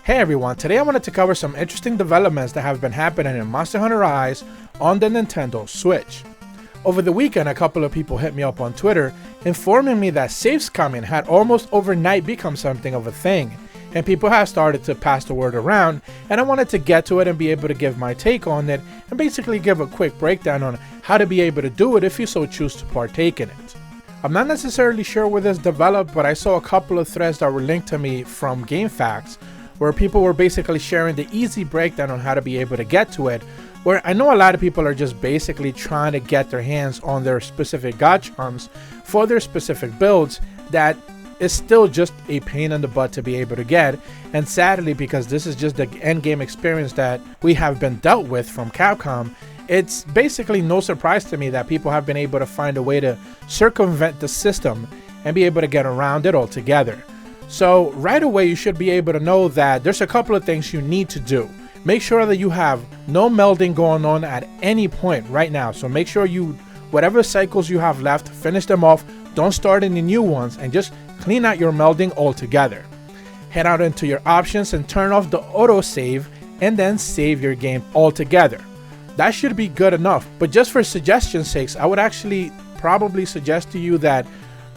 Hey everyone, today I wanted to cover some interesting developments that have been happening in Monster Hunter Rise on the Nintendo Switch. Over the weekend, a couple of people hit me up on Twitter informing me that save scumming had almost overnight become something of a thing, and people have started to pass the word around, and I wanted to get to it and be able to give my take on it and basically give a quick breakdown on how to be able to do it if you so choose to partake in it. I'm not necessarily sure where this developed, but I saw a couple of threads that were linked to me from GameFAQs where people were basically sharing the easy breakdown on how to be able to get to it, where I know a lot of people are just basically trying to get their hands on their specific god charms for their specific builds that is still just a pain in the butt to be able to get. And sadly, because this is just the end game experience that we have been dealt with from Capcom, it's basically no surprise to me that people have been able to find a way to circumvent the system and be able to get around it altogether. So right away, you should be able to know that there's a couple of things you need to do. Make sure that you have no melding going on at any point right now. So make sure whatever cycles you have left, finish them off. Don't start any new ones and just clean out your melding altogether. Head out into your options and turn off the autosave and then save your game altogether. That should be good enough. But just for suggestion's sakes, I would actually probably suggest to you that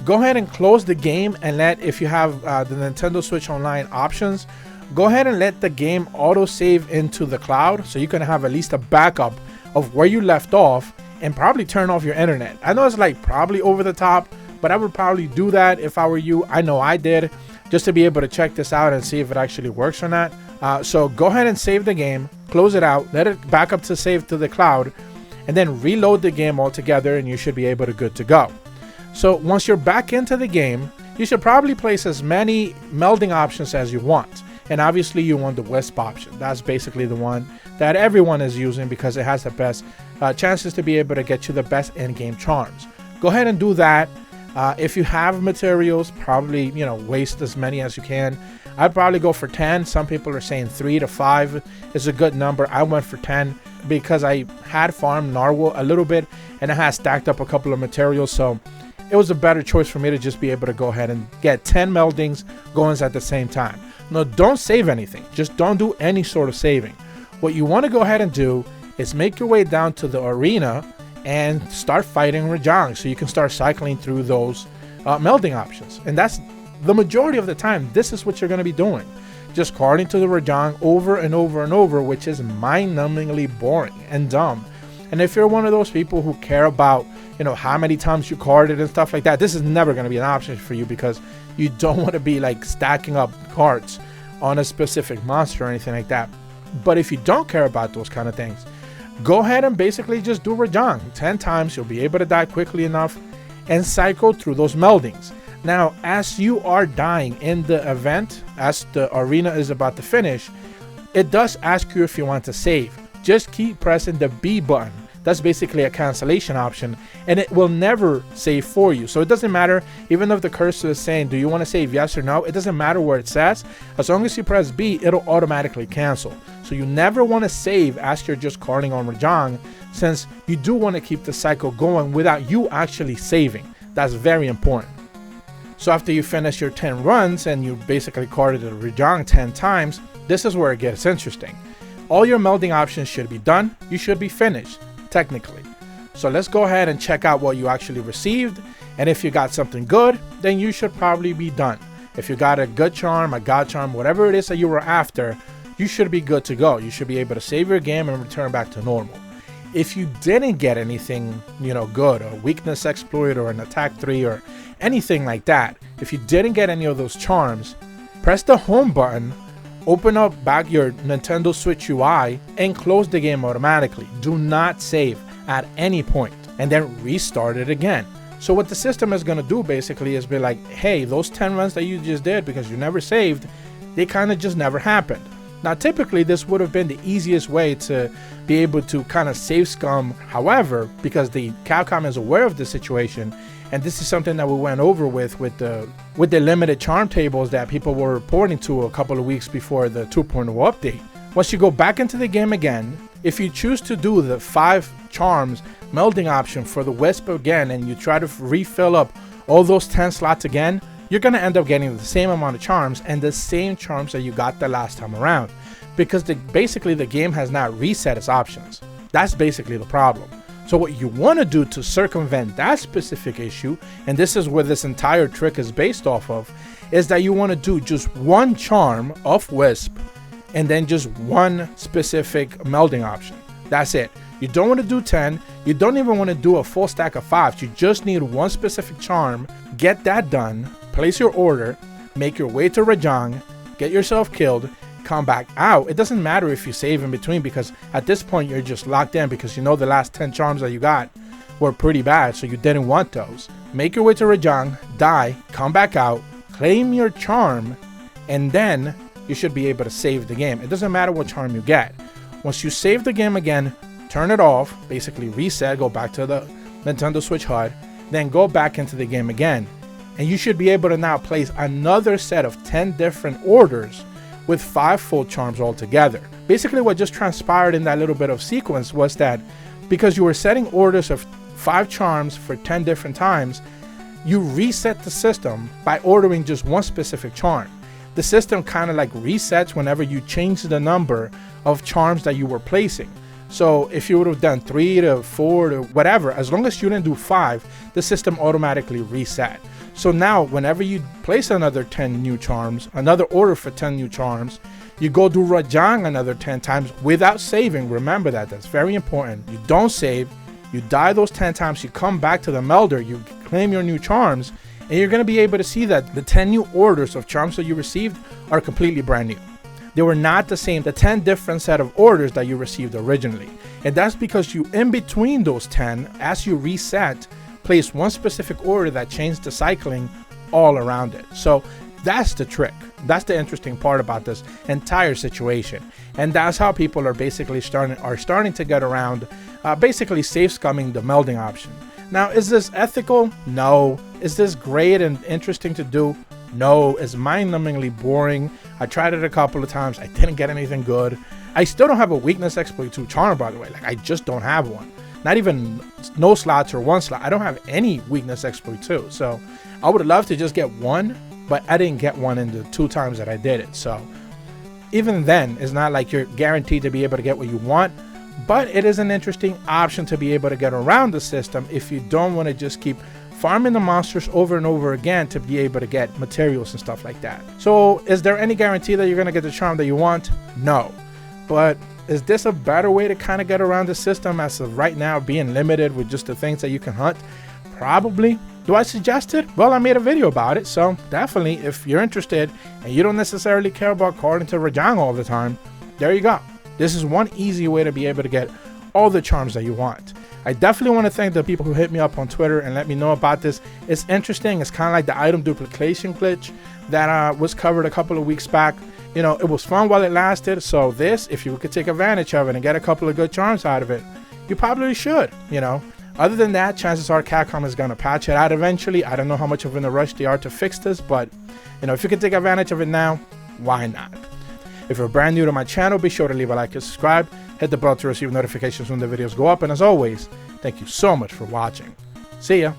go ahead and close the game and if you have the Nintendo Switch Online options, go ahead and let the game auto save into the cloud so you can have at least a backup of where you left off, and probably turn off your internet. I know it's like probably over the top, but I would probably do that if I were you. I know I did, just to be able to check this out and see if it actually works or not. So go ahead and save the game, close it out, let it back up to save to the cloud, and then reload the game altogether, and you should be able to good to go. So once you're back into the game, you should probably place as many melding options as you want. And obviously you want the Wisp option. That's basically the one that everyone is using because it has the best chances to be able to get you the best in-game charms. Go ahead and do that. If you have materials, probably, waste as many as you can. I'd probably go for 10. Some people are saying 3 to 5 is a good number. I went for 10 because I had farmed Narwhal a little bit and I had stacked up a couple of materials. So it was a better choice for me to just be able to go ahead and get 10 meldings going at the same time. No, don't save anything. Just don't do any sort of saving. What you want to go ahead and do is make your way down to the arena and start fighting Rajang so you can start cycling through those melding options. And that's the majority of the time. This is what you're going to be doing. Just carding to the Rajang over and over and over, which is mind-numbingly boring and dumb. And if you're one of those people who care about how many times you carded and stuff like that, this is never going to be an option for you because you don't want to be like stacking up cards on a specific monster or anything like that. But if you don't care about those kind of things, go ahead and basically just do Rajang 10 times. You'll be able to die quickly enough and cycle through those meldings. Now, as you are dying in the event, as the arena is about to finish, it does ask you if you want to save. Just keep pressing the B button. That's basically a cancellation option, and it will never save for you. So it doesn't matter, even if the cursor is saying, do you want to save yes or no? It doesn't matter where it says. As long as you press B, it'll automatically cancel. So you never want to save as you're just carding on Rajang, since you do want to keep the cycle going without you actually saving. That's very important. So after you finish your 10 runs and you basically carded the Rajang 10 times, this is where it gets interesting. All your melding options should be done. You should be finished, technically. So let's go ahead and check out what you actually received. And if you got something good, then you should probably be done. If you got a good charm, a god charm, whatever it is that you were after, you should be good to go. You should be able to save your game and return back to normal. If you didn't get anything, good, a weakness exploit or an attack 3 or anything like that, if you didn't get any of those charms, press the home button, open up back your Nintendo Switch UI, and close the game automatically. Do not save at any point, and then restart it again. So what the system is going to do basically is be like, hey, those 10 runs that you just did because you never saved, they kind of just never happened. Now, typically, this would have been the easiest way to be able to kind of save scum. However, because the Capcom is aware of the situation, and this is something that we went over with the limited charm tables that people were reporting to a couple of weeks before the 2.0 update. Once you go back into the game again, if you choose to do the 5 charms melding option for the Wisp again, and you try to refill up all those 10 slots again, you're going to end up getting the same amount of charms and the same charms that you got the last time around, because basically the game has not reset its options. That's basically the problem. So what you want to do to circumvent that specific issue, and this is where this entire trick is based off of, is that you want to do just one charm of Wisp and then just one specific melding option. That's it. You don't want to do 10. You don't even want to do a full stack of 5s. You just need one specific charm. Get that done. Place your order. Make your way to Rajang. Get yourself killed. Come back out. It doesn't matter if you save in between, because at this point you're just locked in, because you know the last 10 charms that you got were pretty bad, so you didn't want those. Make your way to Rajang. Die. Come back out. Claim your charm. And then you should be able to save the game. It doesn't matter what charm you get. Once you save the game again, turn it off, basically reset, go back to the Nintendo Switch HUD, then go back into the game again. And you should be able to now place another set of 10 different orders with 5 full charms altogether. Basically what just transpired in that little bit of sequence was that because you were setting orders of 5 charms for 10 different times, you reset the system by ordering just one specific charm. The system kind of like resets whenever you change the number of charms that you were placing. So if you would have done 3 to 4 to whatever, as long as you didn't do 5, the system automatically reset. So now whenever you place another 10 new charms, another order for 10 new charms, you go do Rajang another 10 times without saving. Remember that, that's very important. You don't save, you die those 10 times, you come back to the melder, you claim your new charms, and you're going to be able to see that the 10 new orders of charms that you received are completely brand new. They were not the same, the 10 different set of orders that you received originally. And that's because you, in between those 10, as you reset, place one specific order that changed the cycling all around it. So that's the trick. That's the interesting part about this entire situation. And that's how people are basically starting to get around basically safe scumming the melding option. Now, is this ethical? No. Is this great and interesting to do? No. It's mind-numbingly boring. I tried it a couple of times. I didn't get anything good. I still don't have a weakness exploit 2 charm, by the way. Like, I just don't have one. Not even no slots or 1 slot. I don't have any weakness exploit 2. So I would love to just get one, but I didn't get one in the 2 times that I did it. So even then, it's not like you're guaranteed to be able to get what you want, but it is an interesting option to be able to get around the system if you don't want to just keep farming the monsters over and over again to be able to get materials and stuff like that. So is there any guarantee that you're going to get the charm that you want? No. But is this a better way to kind of get around the system as of right now, being limited with just the things that you can hunt? Probably. Do I suggest it? Well, I made a video about it, so definitely if you're interested and you don't necessarily care about calling to Rajang all the time, there you go. This is one easy way to be able to get all the charms that you want. I definitely want to thank the people who hit me up on Twitter and let me know about this. It's interesting. It's kind of like the item duplication glitch that was covered a couple of weeks back. You know, it was fun while it lasted. So this, if you could take advantage of it and get a couple of good charms out of it, you probably should, you know. Other than that, chances are Capcom is going to patch it out eventually. I don't know how much of in a rush they are to fix this, but, you know, if you can take advantage of it now, why not? If you're brand new to my channel, be sure to leave a like and subscribe. Hit the bell to receive notifications when the videos go up. And as always, thank you so much for watching. See ya.